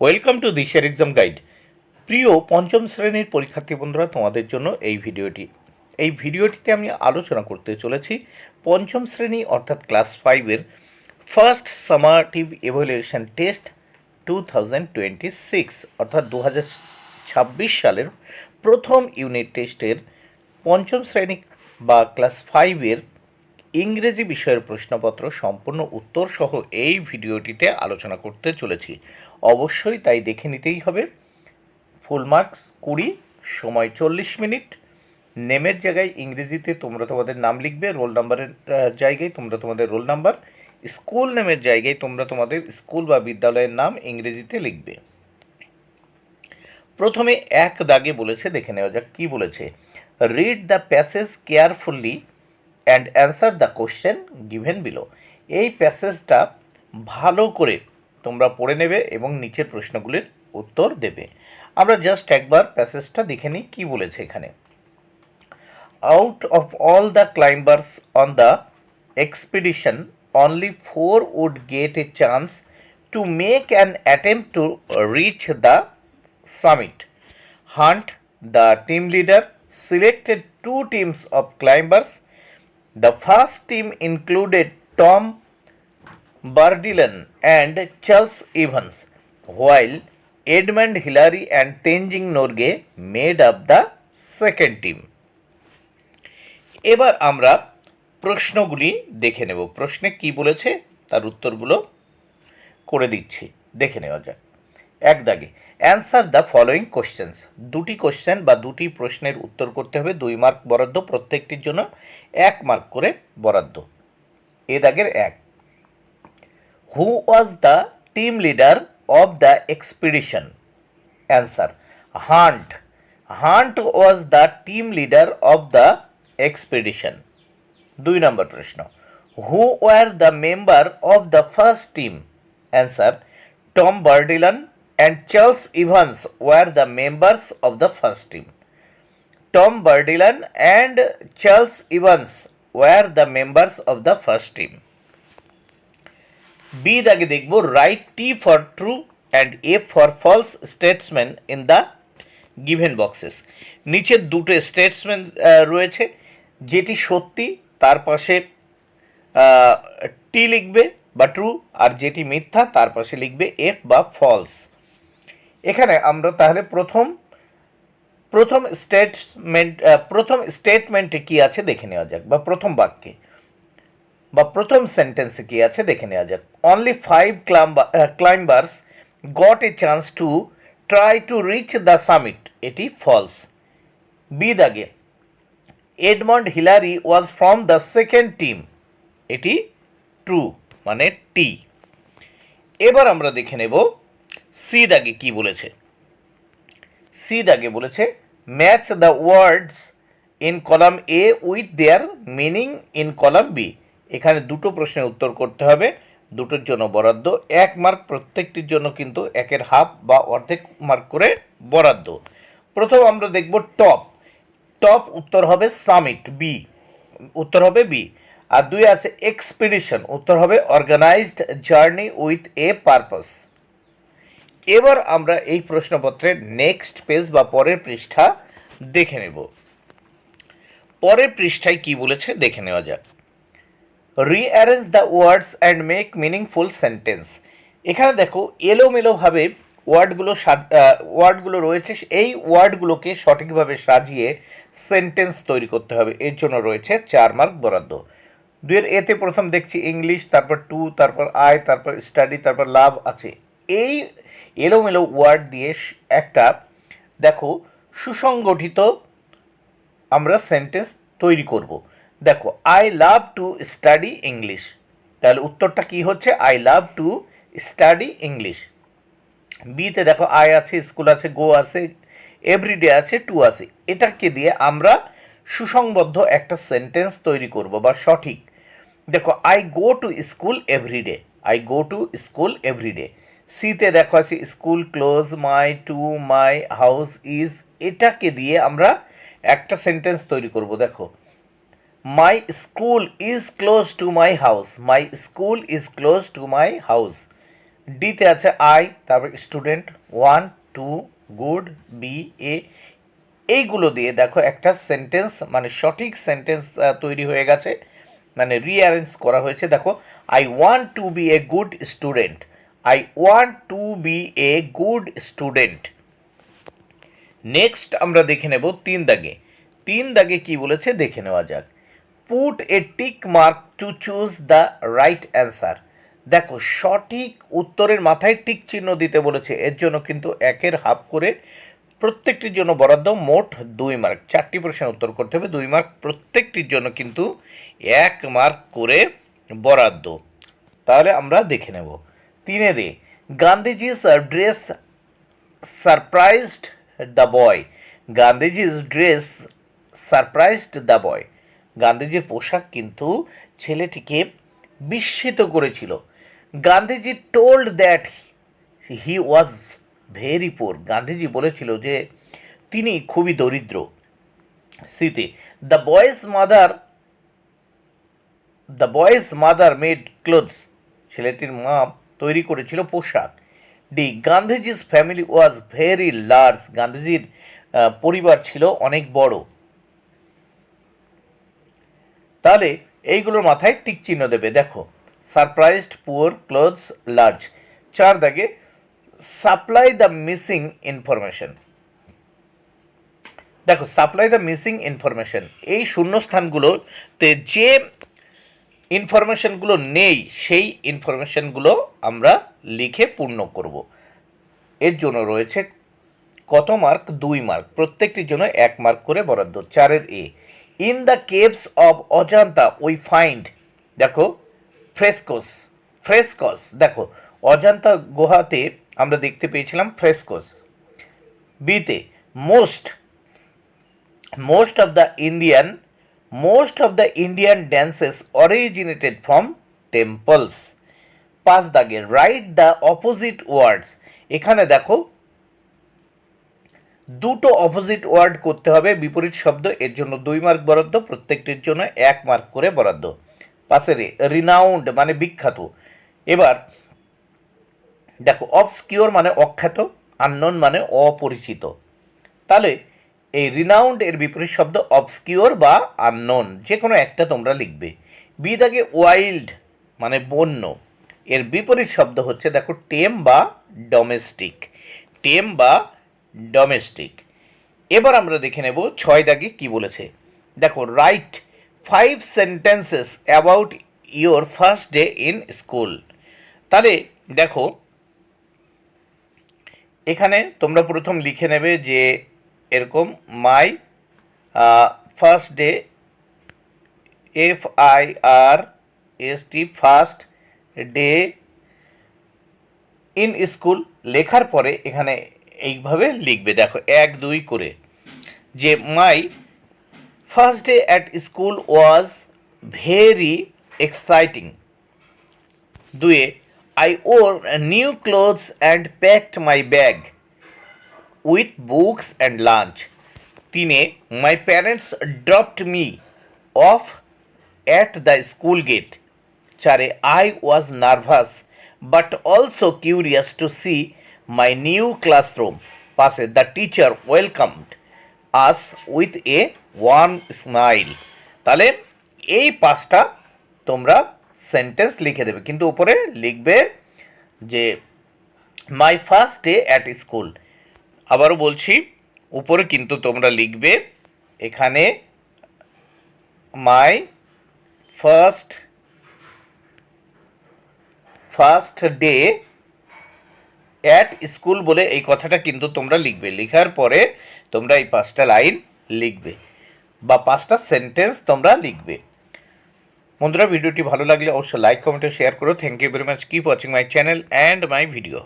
Welcome to দিশার exam guide. প্রিয় পঞ্চম শ্রেণীর পরীক্ষার্থী বন্ধুরা, তোমাদের জন্য এই ভিডিওটিতে আমি আলোচনা করতে চলেছি পঞ্চম শ্রেণী অর্থাৎ ক্লাস 5-এর ফার্স্ট সামারটিভ ইভ্যালুয়েশন টেস্ট 2026 অর্থাৎ 2026 সালের প্রথম ইউনিট টেস্টের পঞ্চম শ্রেণী বা ক্লাস 5-এর ইংরেজি বিষয়ের প্রশ্নপত্র সম্পূর্ণ উত্তর সহ এই ভিডিওটিতে আলোচনা করতে চলেছি। অবশ্যই তাই দেখে নিতেই হবে। ফুল মার্কস 20, সময় 40 মিনিট। নেমের জায়গায় ইংরেজিতে তোমরা তোমাদের নাম লিখবে, রোল নাম্বারের জায়গায় তোমরা তোমাদের রোল নাম্বার, স্কুল নেমের জায়গায় তোমরা তোমাদের স্কুল বা বিদ্যালয়ের নাম ইংরেজিতে লিখবে। প্রথমে এক দাগে বলেছে, দেখে নেওয়া যাক কী বলেছে। Read the passage carefully and answer the question given below. এই প্যাসেজটা ভালো করে তোমরা পড়ে নেবে এবং নিচের প্রশ্নগুলির উত্তর দেবে। আমরা জাস্ট একবার প্যাসেজটা দেখে নিই কী বলেছে এখানে। Out of all the climbers on the expedition only 4 would get a chance to make an attempt to reach the summit. Hunt, the team leader, selected 2 teams of climbers. The first team included Tom Bardillon and Charles Evans, while Edmund Hillary and Tenzing Norgay made up the second team. এবার আমরা প্রশ্নগুলি দেখে নেব। প্রশ্নে কি বলেছে তার উত্তরগুলো করে দিচ্ছি, দেখে নেওয়া যাক। এক দাগে অ্যান্সার দ্য ফলোয়িং কোশ্চেন্স। দুটি কোশ্চেন বা দুটি প্রশ্নের উত্তর করতে হবে। 2 মার্ক বরাদ্দ, প্রত্যেকটির জন্য 1 মার্ক করে বরাদ্দ। এ দাগের 1, who was the team leader of the expedition? Answer Hunt. Hunt was the team leader of the expedition. 2 নম্বর প্রশ্ন, who were the member of the first team? Answer Tom Bourdillon and Charles Evans were the members of the first team. Tom Bardillon and Charles Evans were the members of the first team. B দাগে দেখব, write T for true and F for false statement in the given boxes. নিচে দুটো স্টেটসমেন্ট রয়েছে, যেটি সত্যি তার পাশে টি লিখবে বা ট্রু, আর যেটি মিথ্যা তার পাশে লিখবে এফ বা ফলস। এখানে আমরা তাহলে প্রথম স্টেটমেন্টে কি আছে দেখে নেওয়া যাক, বা প্রথম বাক্যে বা প্রথম সেন্টেন্সে কি আছে দেখে নেওয়া যাক। Only 5 climbers got a chance to try to reach the summit, এটি ফলস। বি দাগে Edmund Hillary was from the second team, এটি ট্রু, মানে টি। এবার আমরা দেখে নেব সি দাগে কি বলেছে। সি দাগে বলেছে match the words in column A with their meaning in column B. এখানে দুটো প্রশ্নের উত্তর করতে হবে, দুটোর জন্য বরাদ্দ 1 মার্ক, প্রত্যেকটির জন্য কিন্তু 1-এর হাফ বা অর্ধেক মার্ক করে বরাদ্দ। প্রথম আমরা দেখব টপ। টপ উত্তর হবে সামিট, বি উত্তর হবে বি। আর 2 আছে এক্সপিডিশন, উত্তর হবে organised journey with a purpose. এবার আমরা এই প্রশ্নপত্রের নেক্সট পেজ বা পরের পৃষ্ঠা দেখে নেব। পরের পৃষ্ঠায় কি বলেছে দেখে নেওয়া যাক। Rearrange the words and make meaningful sentence. এখানে দেখো এলোমেলোভাবে ওয়ার্ডগুলো রয়েছে, এই ওয়ার্ডগুলোকে সঠিকভাবে সাজিয়ে সেন্টেন্স তৈরি করতে হবে। এর জন্য রয়েছে 4 মার্ক বরাদ্দ। 2-এর এতে প্রথম দেখছি ইংলিশ, তারপর টু, তারপর আই, তারপর স্টাডি, তারপর লাভ আছে। এই এলোমেলো ওয়ার্ড দিয়ে একটা দেখো সুসংগঠিত আমরা সেন্টেন্স তৈরি করব। দেখো I love to study English, তাহলে উত্তরটা কি হচ্ছে I love to study English. বিতে দেখো আই আছে, স্কুল আছে, গো আছে, এভরিডে আছে, টু আছে। এটাকে দিয়ে আমরা সুসংবদ্ধ একটা সেন্টেন্স তৈরি করব বা সঠিক। দেখো I go to school everyday, I go to school everyday. সিতে দেখো আছে school close my to my house is, এটাকে দিয়ে আমরা একটা সেন্টেন্স তৈরি করব। দেখো my school is close to my house, my school is close to my house. ডিতে আছে আই, তারপর স্টুডেন্ট, 1 2 গুড, বি এ, এইগুলো দিয়ে দেখো একটা সেন্টেন্স মানে সঠিক সেন্টেন্স তৈরি হয়ে গেছে, মানে রিঅ্যারেঞ্জ করা হয়েছে। দেখো, I want to be a good student, I want to be a good student. Next আমরা দেখে নেব 3 দাগে। 3 দাগে কি বলেছে দেখে নেওয়া যাক। Put a tick mark to choose the right answer. দেখো, সঠিক উত্তরের মাথায় টিক চিহ্ন দিতে বলেছে, এর জন্য কিন্তু 1-এর হাফ করে প্রত্যেকটির জন্য বরাদ্দ মোট 2 মার্ক। 4টি প্রশ্নের উত্তর করতে হবে, 2 মার্ক প্রত্যেকটির জন্য কিন্তু 1 মার্ক করে বরাদ্দ। তাহলে আমরা দেখে নেব 3-এ Gandhiji's dress surprised the boy. গান্ধীজির ড্রেস সারপ্রাইজড দ্য বয়। গান্ধীজির পোশাক কিন্তু ছেলেটিকে বিস্মিত করেছিল। Gandhiji told that he was very poor. Gandhiji বলেছিল যে তিনি খুবই দরিদ্র। সিতে the boys mother made clothes. ছেলেটির মা তৈরি করেছিল পোশাক। D Gandhiji's family was very large. গান্ধীজির পরিবার ছিল অনেক বড়। তাহলে এইগুলোর মাথায় টিক চিহ্ন দেবে। দেখো, সারপ্রাইজড, পুয়ার, ক্লোথস, লার্জ। 4 দাগে সাপ্লাই দ্য মিসিং ইনফরমেশন। দেখো, সাপ্লাই দ্য মিসিং ইনফরমেশন, এই শূন্যস্থানগুলোতে যে ইনফরমেশনগুলো নেই সেই ইনফরমেশনগুলো আমরা লিখে পূর্ণ করব। এর জন্য রয়েছে কত মার্ক? 2 মার্ক, প্রত্যেকটির জন্য 1 মার্ক করে বরাদ্দ। 4-এর এ, in the caves of Ajanta we find. দেখো, ফ্রেস্কোস। ফ্রেস্কস, দেখো, অজান্তা গুহাতে আমরা দেখতে পেয়েছিলাম ফ্রেস্কোস। বিতে most most of the Indian dances originated from temples. 5 দাগে write the opposite words. এখানে দেখো দুটো অপোজিট ওয়ার্ড করতে হবে, বিপরীত শব্দ, এর জন্য 2 মার্ক বরাদ্দ, প্রত্যেকটির জন্য 1 মার্ক করে বরাদ্দ। পাশেরে রিনাউন্ড মানে বিখ্যাত। এবার দেখো, অবস্কিওর মানে অখ্যাত, আননোন মানে অপরিচিত। তাহলে এই রিনাউন্ড এর বিপরীত শব্দ অবস্কিওর বা আননোন, যে কোনো একটা তোমরা লিখবে। বি দাগে ওয়াইল্ড মানে বন্য, এর বিপরীত শব্দ হচ্ছে দেখো টেম বা ডোমেস্টিক। টেম বা ডোমেস্টিক। এবার আমরা দেখে নেব 6 দাগে কি বলেছে। দেখো, right 5 sentences about your first day in school. তাহলে দেখো, এখানে তোমরা প্রথম লিখে নেবে যে এরকম my first day, FIRST, first day in school. লেখার পরে এখানে এইভাবে লিখবে, দেখো 1 2 করে, যে my first day at school was very exciting. 2 I wore new clothes and packed my bag with books and lunch. 3 my parents dropped me off at the school gate. 4 I was nervous but also curious to see my new classroom. 5 the teacher welcomed us with a warm smile. তাহলে এই 5টা তোমরা sentence লিখে দেবে, কিন্তু উপরে লিখবে যে my first day at school. আবারও বলছি, উপরে কিন্তু তোমরা লিখবে এখানে my first day at school বলে এই কথাটা কিন্তু তোমরা লিখবে। লেখার পরে তোমরা এই 5টা লাইন লিখবে বা 5টা সেন্টেন্স তোমরা লিখবে। বন্ধুরা, ভিডিওটি ভালো লাগলে অবশ্যই লাইক, কমেন্ট ও শেয়ার করো। Thank you very much. Keep watching my channel and my video.